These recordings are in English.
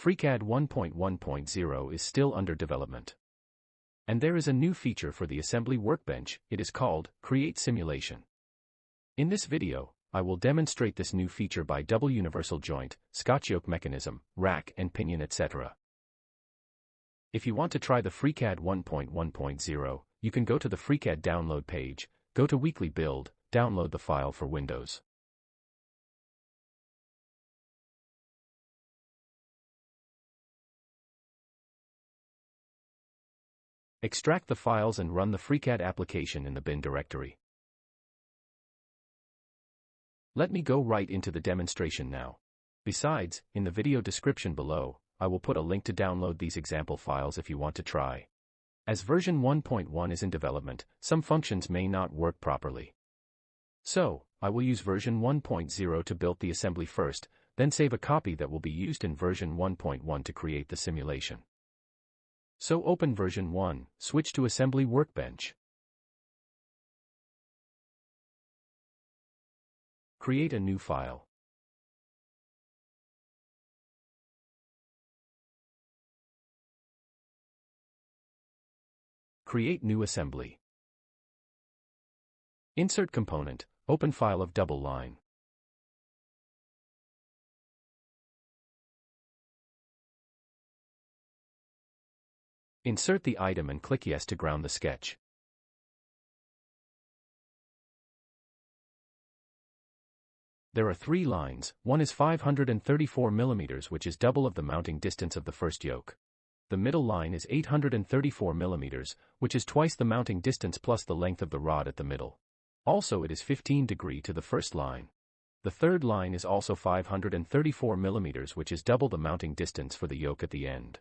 FreeCAD 1.1.0 is still under development. And there is a new feature for the Assembly Workbench. It is called Create Simulation. In this video, I will demonstrate this new feature by double universal joint, Scotch yoke mechanism, rack and pinion, etc. If you want to try the FreeCAD 1.1.0, you can go to the FreeCAD download page, go to Weekly Build, download the file for Windows. Extract the files and run the FreeCAD application in the bin directory. Let me go right into the demonstration now. Besides, in the video description below, I will put a link to download these example files if you want to try. As version 1.1 is in development, some functions may not work properly. So, I will use version 1.0 to build the assembly first, then save a copy that will be used in version 1.1 to create the simulation. So open version 1, switch to Assembly Workbench. Create a new file. Create new assembly. Insert component, open file of double line. Insert the item and click Yes to ground the sketch. There are 3 lines. One is 534 mm, which is double of the mounting distance of the first yoke. The middle line is 834 mm, which is twice the mounting distance plus the length of the rod at the middle. Also, it is 15 degrees to the first line. The third line is also 534 mm, which is double the mounting distance for the yoke at the end.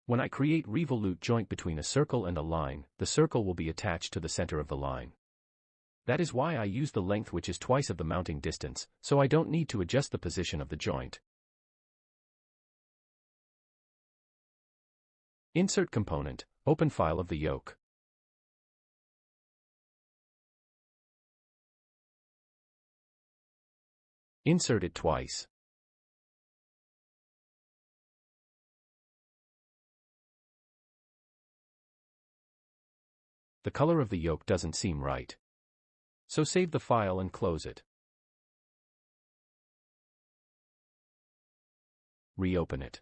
When I create revolute joint between a circle and a line, the circle will be attached to the center of the line. That is why I use the length, which is twice of the mounting distance, so I don't need to adjust the position of the joint. Insert component, open file of the yoke. Insert it twice. The color of the yoke doesn't seem right. So save the file and close it. Reopen it.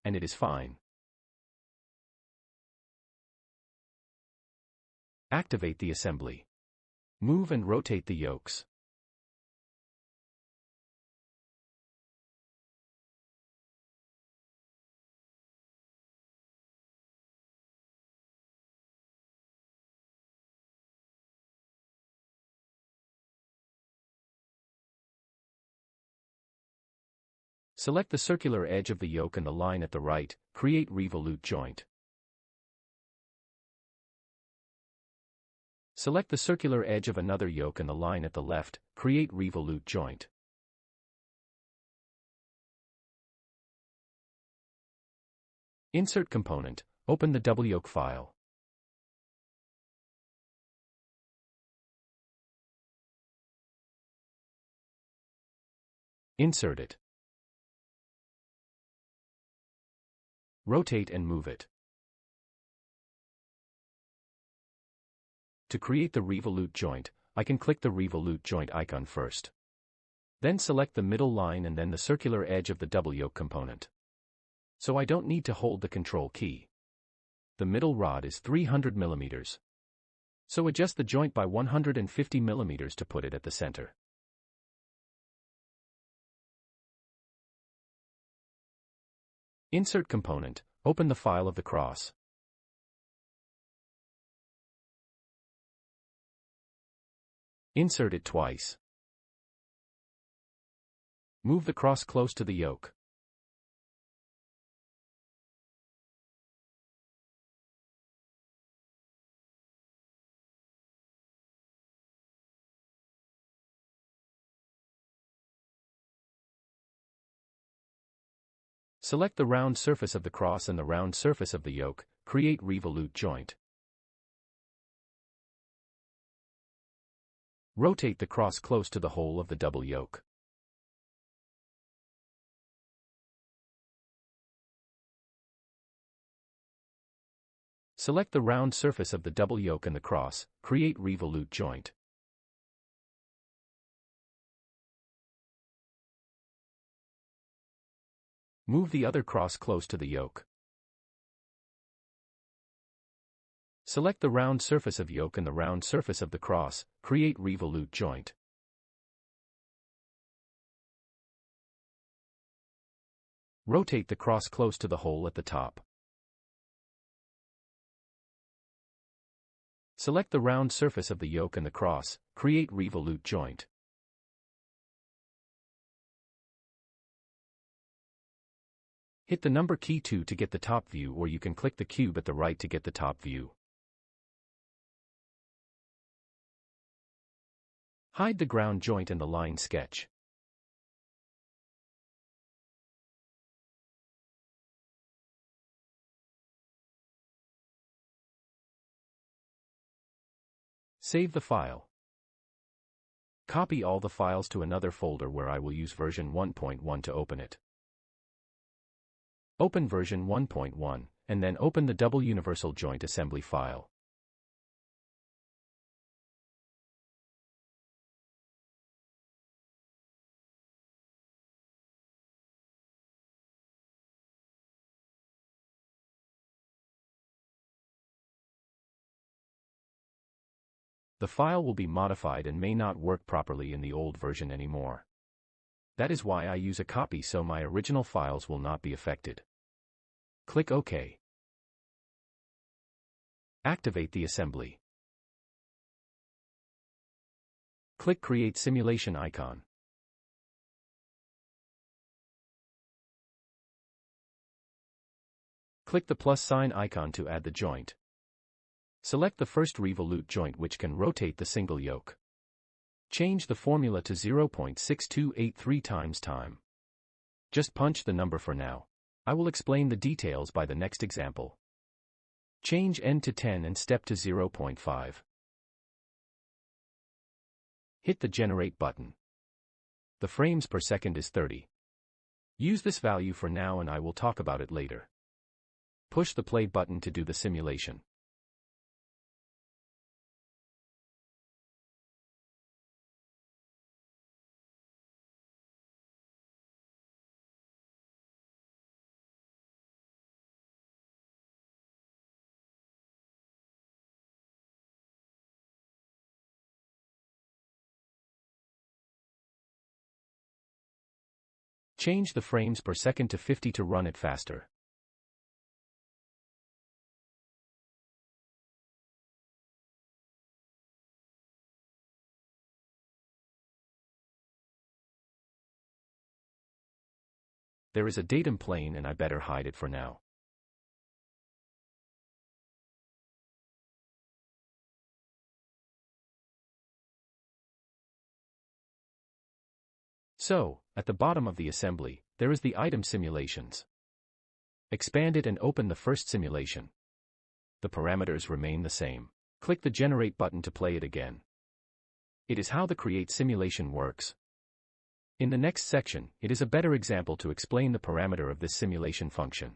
And it is fine. Activate the assembly. Move and rotate the yokes. Select the circular edge of the yoke and the line at the right, create revolute joint. Select the circular edge of another yoke and the line at the left, create revolute joint. Insert component, open the double yoke file. Insert it. Rotate and move it. To create the revolute joint, I can click the revolute joint icon first. Then select the middle line and then the circular edge of the double yoke component. So I don't need to hold the control key. The middle rod is 300 mm. So adjust the joint by 150 mm to put it at the center. Insert component, open the file of the cross. Insert it twice. Move the cross close to the yoke. Select the round surface of the cross and the round surface of the yoke, create revolute joint. Rotate the cross close to the hole of the double yoke. Select the round surface of the double yoke and the cross, create revolute joint. Move the other cross close to the yoke. Select the round surface of yoke and the round surface of the cross, create revolute joint. Rotate the cross close to the hole at the top. Select the round surface of the yoke and the cross, create revolute joint. Hit the number key 2 to get the top view, or you can click the cube at the right to get the top view. Hide the ground joint and the line sketch. Save the file. Copy all the files to another folder where I will use version 1.1 to open it. Open version 1.1, and then open the double universal joint assembly file. The file will be modified and may not work properly in the old version anymore. That is why I use a copy so my original files will not be affected. Click OK. Activate the assembly. Click Create Simulation icon. Click the plus sign icon to add the joint. Select the first revolute joint which can rotate the single yoke. Change the formula to 0.6283 times time. Just punch the number for now. I will explain the details by the next example. Change n to 10 and step to 0.5. Hit the Generate button. The frames per second is 30. Use this value for now and I will talk about it later. Push the play button to do the simulation. Change the frames per second to 50 to run it faster. There is a datum plane and I better hide it for now. So, at the bottom of the assembly, there is the item simulations. Expand it and open the first simulation. The parameters remain the same. Click the Generate button to play it again. It is how the Create simulation works. In the next section, it is a better example to explain the parameter of this simulation function.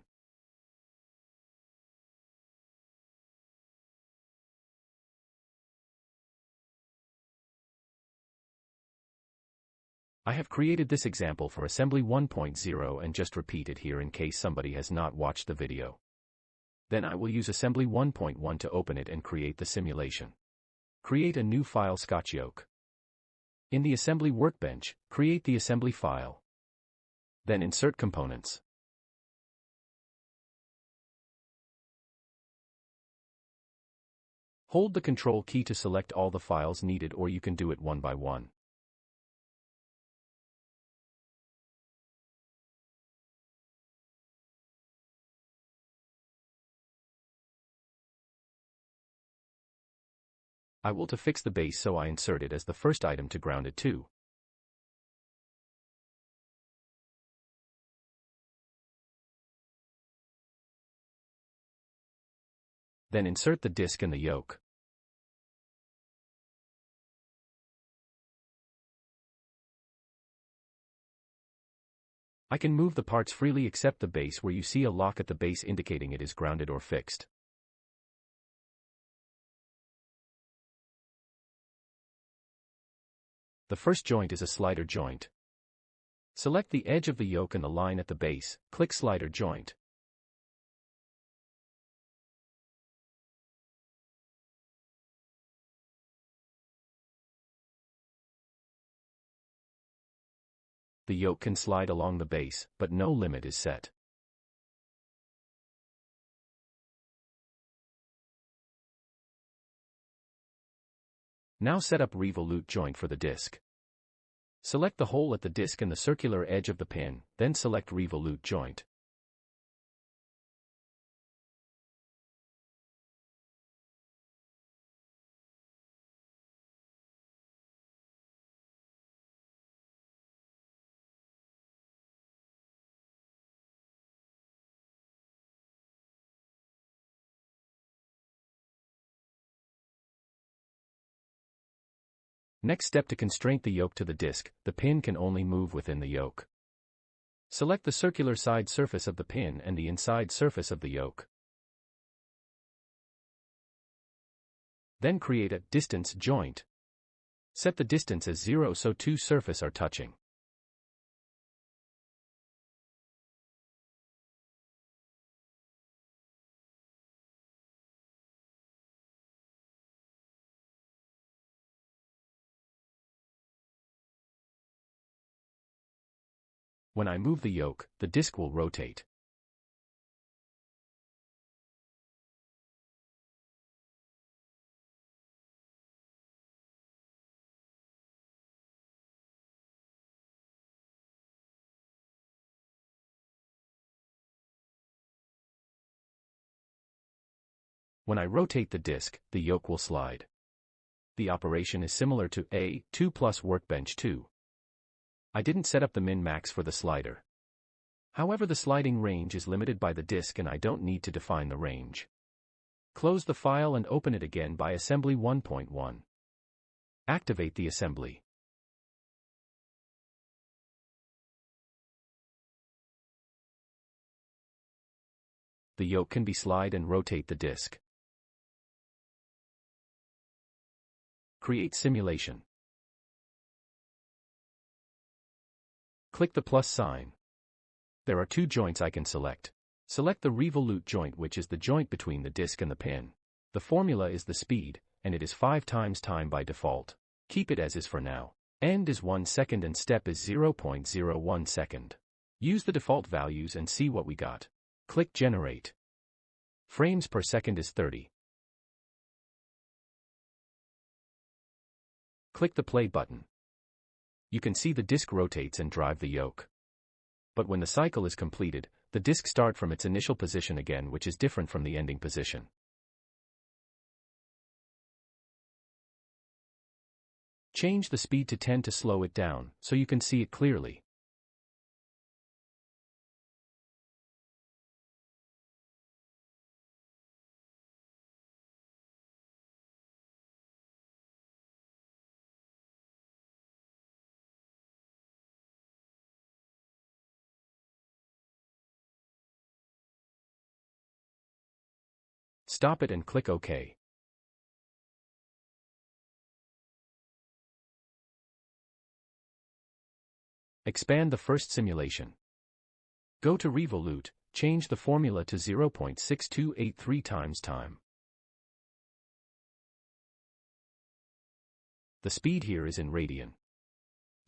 I have created this example for Assembly 1.0 and just repeat it here in case somebody has not watched the video. Then I will use Assembly 1.1 to open it and create the simulation. Create a new file Scotch yoke. In the Assembly Workbench, create the assembly file. Then insert components. Hold the Control key to select all the files needed, or you can do it one by one. I will to fix the base, so I insert it as the first item to ground it to. Then insert the disc and the yoke. I can move the parts freely except the base where you see a lock at the base indicating it is grounded or fixed. The first joint is a slider joint. Select the edge of the yoke and the line at the base, click slider joint. The yoke can slide along the base, but no limit is set. Now set up revolute joint for the disc. Select the hole at the disc and the circular edge of the pin, then select revolute joint. Next step, to constrain the yoke to the disc, the pin can only move within the yoke. Select the circular side surface of the pin and the inside surface of the yoke. Then create a distance joint. Set the distance as 0 so two surfaces are touching. When I move the yoke, the disc will rotate. When I rotate the disc, the yoke will slide. The operation is similar to A2 plus Workbench 2. I didn't set up the min-max for the slider. However, the sliding range is limited by the disc and I don't need to define the range. Close the file and open it again by Assembly 1.1. Activate the assembly. The yoke can be slide and rotate the disc. Create simulation. Click the plus sign. There are two joints I can select. Select the revolute joint, which is the joint between the disc and the pin. The formula is the speed, and it is 5 times time by default. Keep it as is for now. End is 1 second and step is 0.01 second. Use the default values and see what we got. Click generate. Frames per second is 30. Click the play button. You can see the disc rotates and drive the yoke. But when the cycle is completed, the disc starts from its initial position again, which is different from the ending position. Change the speed to 10 to slow it down, so you can see it clearly. Stop it and click OK. Expand the first simulation. Go to Revolute, change the formula to 0.6283 times time. The speed here is in radian.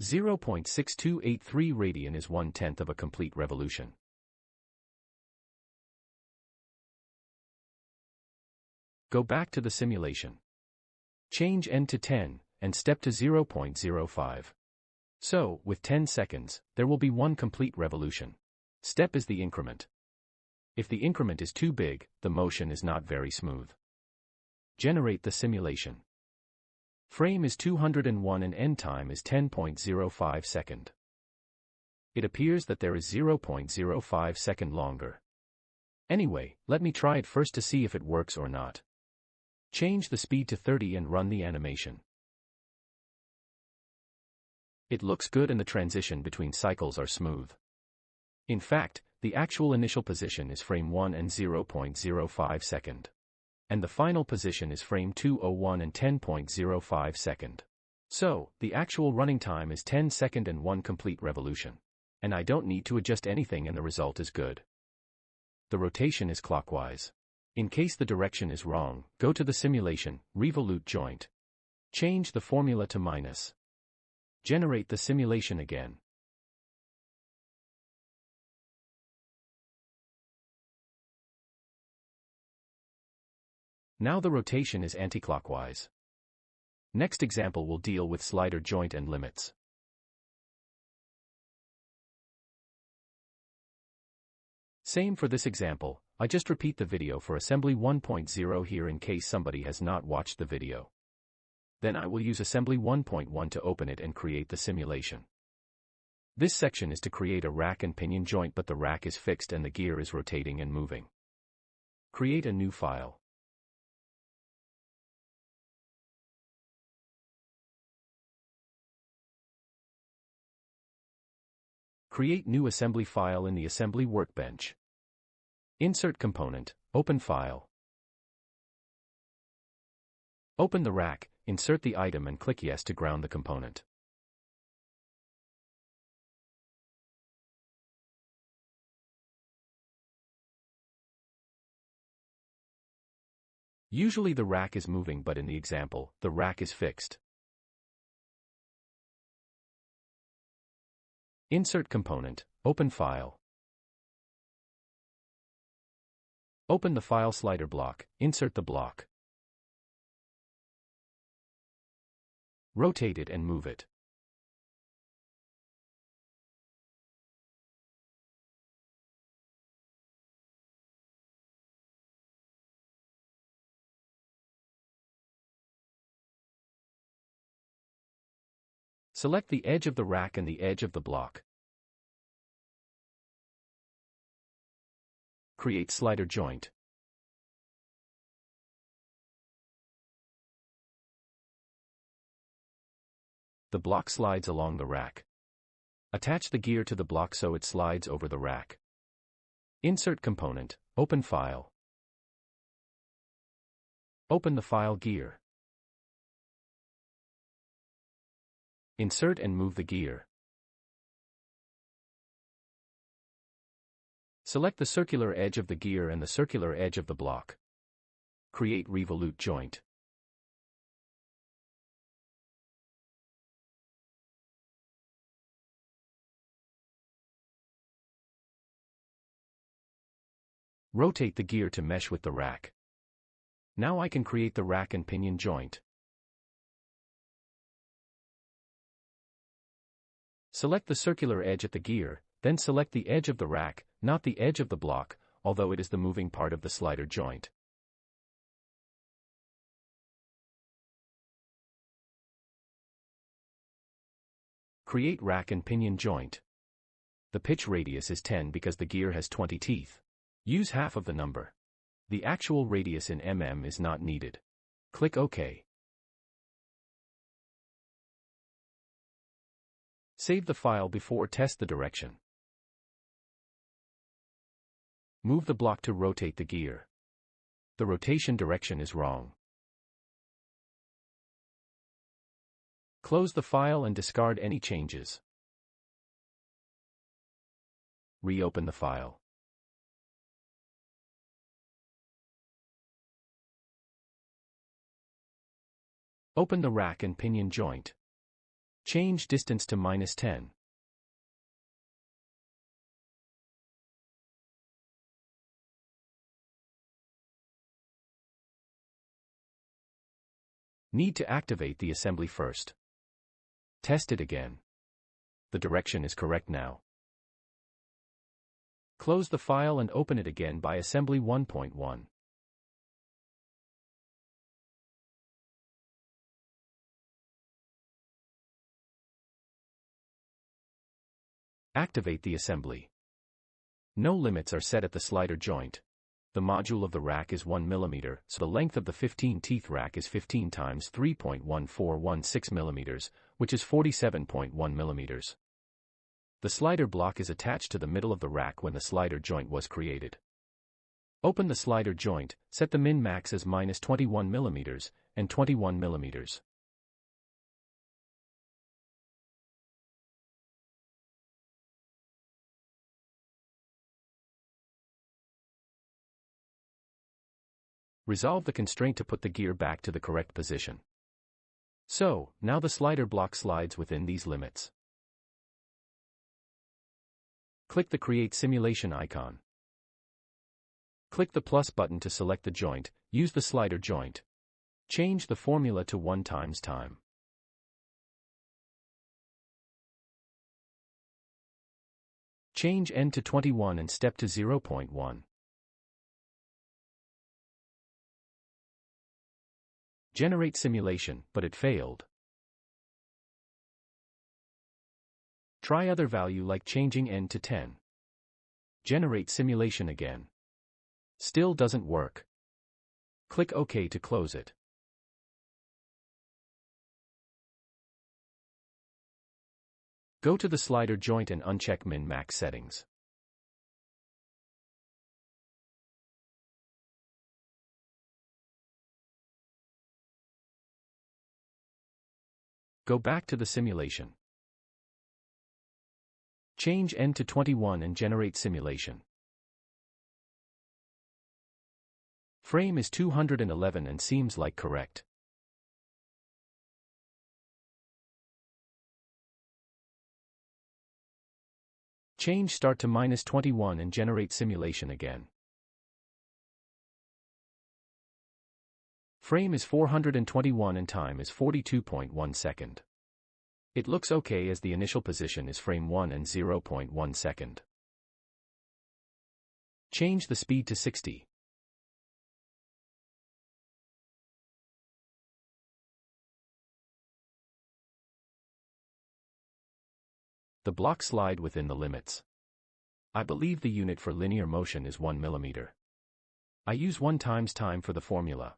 0.6283 radian is 1/10 of a complete revolution. Go back to the simulation. Change end to 10, and step to 0.05. So, with 10 seconds, there will be one complete revolution. Step is the increment. If the increment is too big, the motion is not very smooth. Generate the simulation. Frame is 201 and end time is 10.05 second. It appears that there is 0.05 second longer. Anyway, let me try it first to see if it works or not. Change the speed to 30 and run the animation. It looks good and the transition between cycles are smooth. In fact, the actual initial position is frame 1 and 0.05 second. And the final position is frame 201 and 10.05 second. So, the actual running time is 10 second and 1 complete revolution. And I don't need to adjust anything and the result is good. The rotation is clockwise. In case the direction is wrong, go to the simulation, revolute joint. Change the formula to minus. Generate the simulation again. Now the rotation is anti-clockwise. Next example will deal with slider joint and limits. Same for this example, I just repeat the video for Assembly 1.0 here in case somebody has not watched the video. Then I will use Assembly 1.1 to open it and create the simulation. This section is to create a rack and pinion joint, but the rack is fixed and the gear is rotating and moving. Create a new file. Create new assembly file in the Assembly Workbench. Insert component, open file. Open the rack, insert the item and click Yes to ground the component. Usually the rack is moving, but in the example, the rack is fixed. Insert component, open file. Open the file slider block, insert the block. Rotate it and move it. Select the edge of the rack and the edge of the block. Create slider joint. The block slides along the rack. Attach the gear to the block so it slides over the rack. Insert component, open file. Open the file gear. Insert and move the gear. Select the circular edge of the gear and the circular edge of the block. Create revolute joint. Rotate the gear to mesh with the rack. Now I can create the rack and pinion joint. Select the circular edge at the gear, then select the edge of the rack, not the edge of the block, although it is the moving part of the slider joint. Create rack and pinion joint. The pitch radius is 10 because the gear has 20 teeth. Use half of the number. The actual radius in mm is not needed. Click OK. Save the file before test the direction. Move the block to rotate the gear. The rotation direction is wrong. Close the file and discard any changes. Reopen the file. Open the rack and pinion joint. Change distance to -10. Need to activate the assembly first. Test it again. The direction is correct now. Close the file and open it again by Assembly 1.1. Activate the assembly. No limits are set at the slider joint. The module of the rack is 1 mm, so the length of the 15-teeth rack is 15 times 3.1416 mm, which is 47.1 mm. The slider block is attached to the middle of the rack when the slider joint was created. Open the slider joint, set the min-max as -21 mm and 21 mm. Resolve the constraint to put the gear back to the correct position. So, now the slider block slides within these limits. Click the Create Simulation icon. Click the plus button to select the joint, use the slider joint. Change the formula to 1 times time. Change end to 21 and step to 0.1. Generate simulation, but it failed. Try other value like changing end to 10. Generate simulation again. Still doesn't work. Click OK to close it. Go to the slider joint and uncheck min-max settings. Go back to the simulation. Change end to 21 and generate simulation. Frame is 211 and seems like correct. Change start to -21 and generate simulation again. Frame is 421 and time is 42.1 second. It looks okay as the initial position is frame 1 and 0.1 second. Change the speed to 60. The blocks slide within the limits. I believe the unit for linear motion is 1 mm. I use 1 times time for the formula.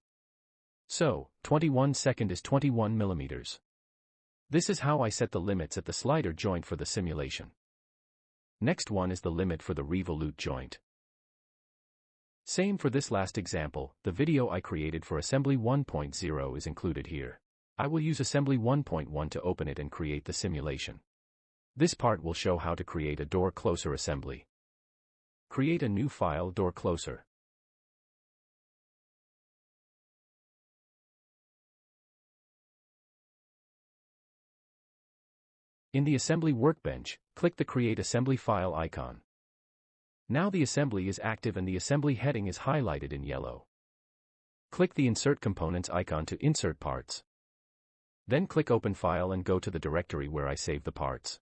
So, 21 second is 21 mm. This is how I set the limits at the slider joint for the simulation. Next one is the limit for the revolute joint. Same for this last example, the video I created for Assembly 1.0 is included here. I will use Assembly 1.1 to open it and create the simulation. This part will show how to create a door closer assembly. Create a new file, door closer. In the Assembly Workbench, click the Create Assembly File icon. Now the assembly is active and the assembly heading is highlighted in yellow. Click the Insert Components icon to insert parts. Then click Open File and go to the directory where I save the parts.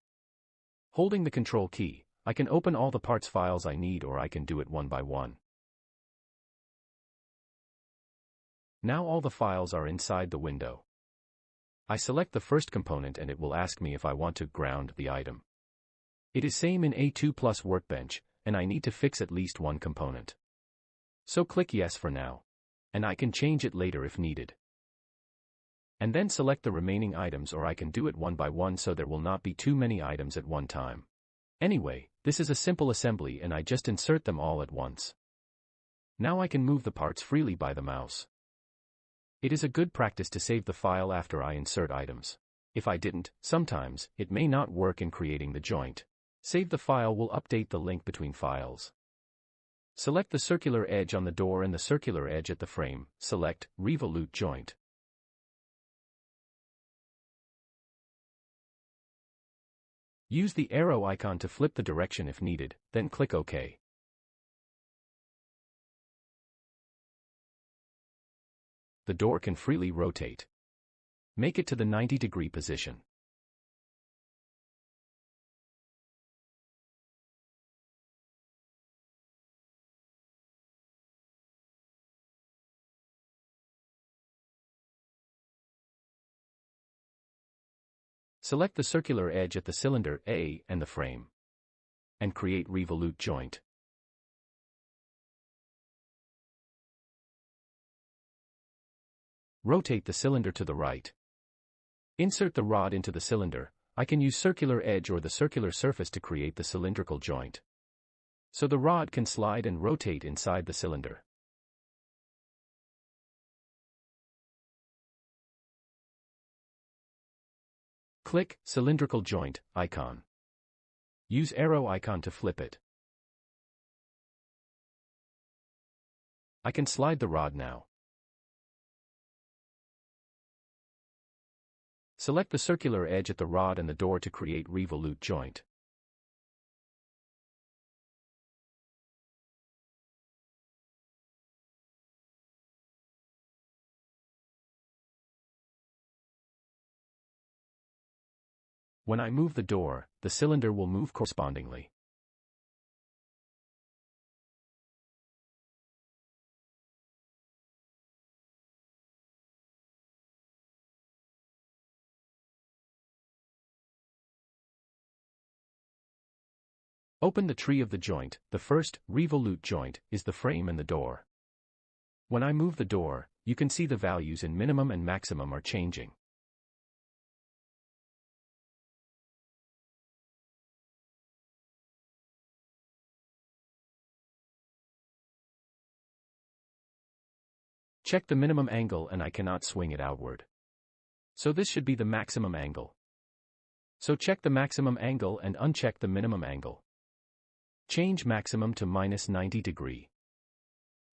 Holding the Control key, I can open all the parts files I need, or I can do it one by one. Now all the files are inside the window. I select the first component and it will ask me if I want to ground the item. It is same in A2 Plus Workbench, and I need to fix at least one component. So click Yes for now. And I can change it later if needed. And then select the remaining items, or I can do it one by one so there will not be too many items at one time. Anyway, this is a simple assembly and I just insert them all at once. Now I can move the parts freely by the mouse. It is a good practice to save the file after I insert items. If I didn't, sometimes, it may not work in creating the joint. Save the file will update the link between files. Select the circular edge on the door and the circular edge at the frame, select Revolute Joint. Use the arrow icon to flip the direction if needed, then click OK. The door can freely rotate. Make it to the 90-degree position. Select the circular edge at the cylinder A and the frame. And create Revolute Joint. Rotate the cylinder to the right. Insert the rod into the cylinder, I can use circular edge or the circular surface to create the cylindrical joint. So the rod can slide and rotate inside the cylinder. Click Cylindrical Joint icon. Use arrow icon to flip it. I can slide the rod now. Select the circular edge at the rod and the door to create revolute joint. When I move the door, the cylinder will move correspondingly. Open the tree of the joint. The first, revolute joint, is the frame and the door. When I move the door, you can see the values in minimum and maximum are changing. Check the minimum angle and I cannot swing it outward. So this should be the maximum angle. So check the maximum angle and uncheck the minimum angle. Change maximum to -90 degree.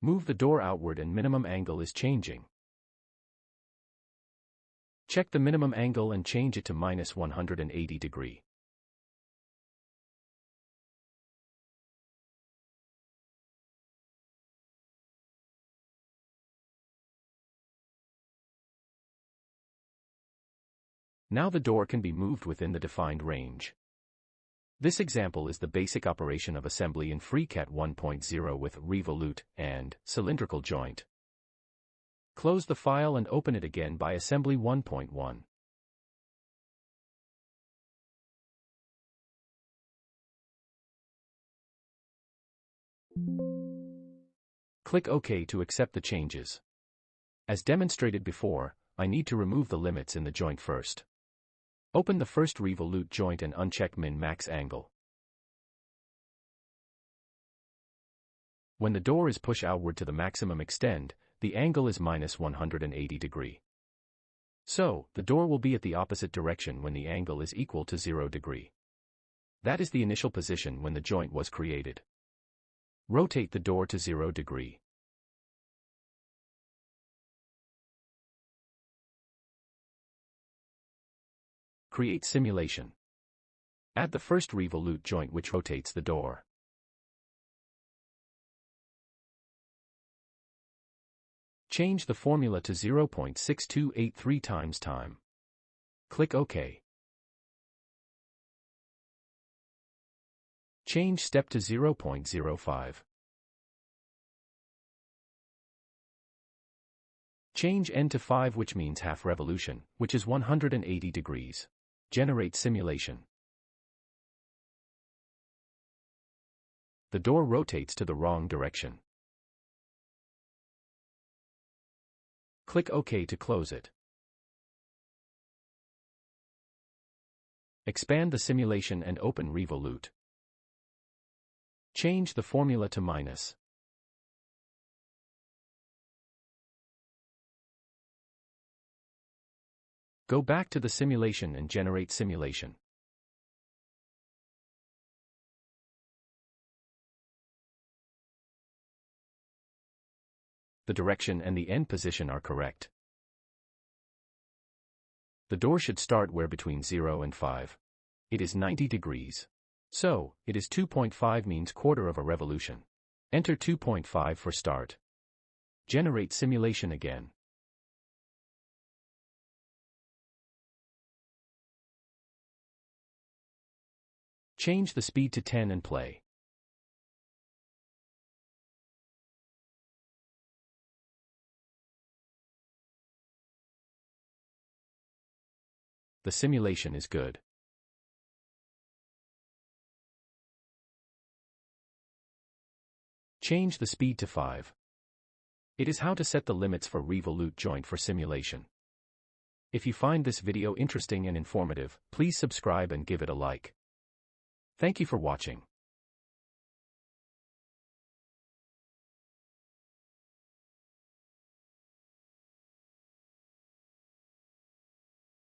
Move the door outward and minimum angle is changing. Check the minimum angle and change it to -180 degree. Now the door can be moved within the defined range. This example is the basic operation of assembly in FreeCAD 1.0 with revolute and cylindrical joint. Close the file and open it again by Assembly 1.1. Click OK to accept the changes. As demonstrated before, I need to remove the limits in the joint first. Open the first revolute joint and uncheck min-max angle. When the door is pushed outward to the maximum extent, the angle is -180 degree. So, the door will be at the opposite direction when the angle is equal to 0 degree. That is the initial position when the joint was created. Rotate the door to 0 degree. Create simulation. Add the first revolute joint which rotates the door. Change the formula to 0.6283 times time. Click OK. Change step to 0.05. Change n to 5, which means half revolution, which is 180 degrees. Generate simulation. The door rotates to the wrong direction. Click OK to close it. Expand the simulation and open revolute. Change the formula to minus. Go back to the simulation and generate simulation. The direction and the end position are correct. The door should start where between 0 and 5. It is 90 degrees. So, it is 2.5 means quarter of a revolution. Enter 2.5 for start. Generate simulation again. Change the speed to 10 and play. The simulation is good. Change the speed to 5. It is how to set the limits for revolute joint for simulation. If you find this video interesting and informative, please subscribe and give it a like. Thank you for watching.